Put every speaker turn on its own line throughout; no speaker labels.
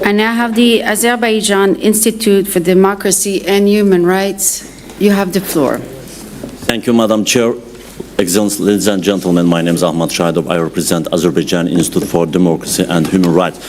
I now have the Azerbaijan Institute for Democracy and Human Rights. You have the floor.
Thank you, Madam Chair. Excellencies, ladies and gentlemen, my name is Ahmad Shahidov. I represent Azerbaijan Institute for Democracy and Human Rights.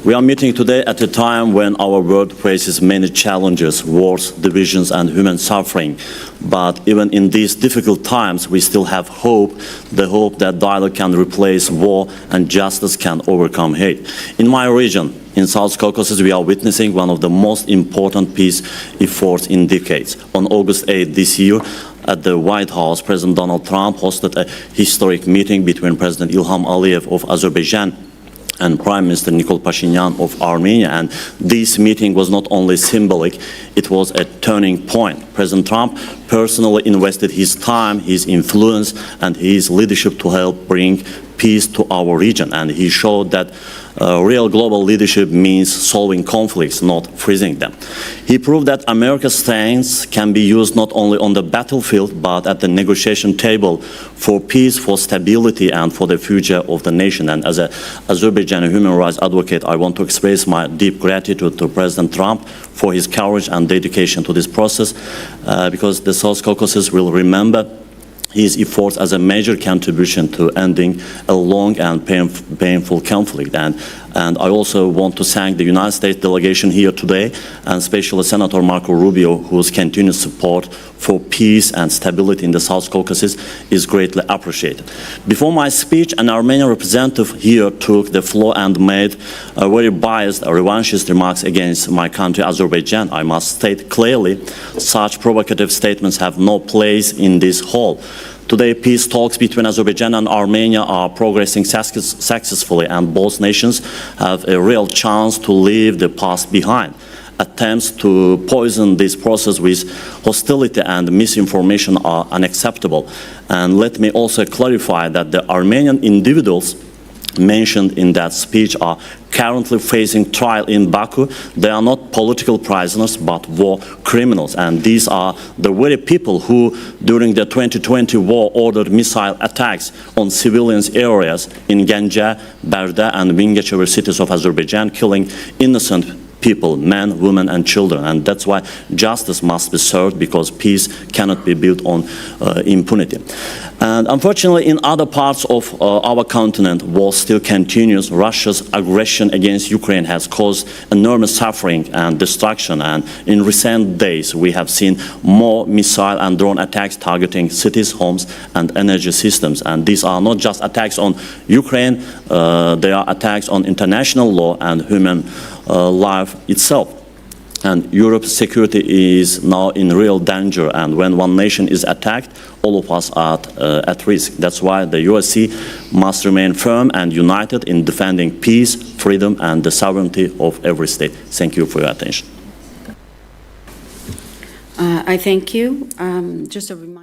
We are meeting today at a time when our world faces many challenges, wars, divisions, and human suffering. But even in these difficult times, we still have hope, the hope that dialogue can replace war and justice can overcome hate. In my region, in South Caucasus, we are witnessing one of the most important peace efforts in decades. On August 8 this year, at the White House, President Donald Trump hosted a historic meeting between President Ilham Aliyev of Azerbaijan and Prime Minister Nikol Pashinyan of Armenia. And this meeting was not only symbolic, it was a turning point. President Trump personally invested his time, his influence, and his leadership to help bring peace to our region. And he showed that real global leadership means solving conflicts, not freezing them. He proved that America's stance can be used not only on the battlefield, but at the negotiation table for peace, for stability, and for the future of the nation. And as an Azerbaijani human rights advocate, I want to express my deep gratitude to President Trump for his courage and dedication to this process, because the South Caucasus will remember his efforts as a major contribution to ending a long and painful conflict. And I also want to thank the United States delegation here today, and especially Senator Marco Rubio, whose continued support for peace and stability in the South Caucasus is greatly appreciated. Before my speech, an Armenian representative here took the floor and made very biased, revanchist remarks against my country, Azerbaijan. I must state clearly, such provocative statements have no place in this hall. Today, peace talks between Azerbaijan and Armenia are progressing successfully, and both nations have a real chance to leave the past behind. Attempts to poison this process with hostility and misinformation are unacceptable. And let me also clarify that the Armenian individuals mentioned in that speech are currently facing trial in Baku. They are not political prisoners, but war criminals. And these are the very people who, during the 2020 war, ordered missile attacks on civilians areas in Ganja, Barda, and Vingachever cities of Azerbaijan, killing innocent people, men, women, and children. And that's why justice must be served, because peace cannot be built on impunity. And unfortunately, in other parts of our continent, war still continues. Russia's aggression against Ukraine has caused enormous suffering and destruction. And in recent days, we have seen more missile and drone attacks targeting cities, homes, and energy systems. And these are not just attacks on Ukraine, they are attacks on international law and human life itself. And Europe's security is now in real danger, and when one nation is attacked, all of us are at risk. That's why the OSCE must remain firm and united in defending peace, freedom, and the sovereignty of every state. Thank you for your attention.
I thank you. Just a reminder.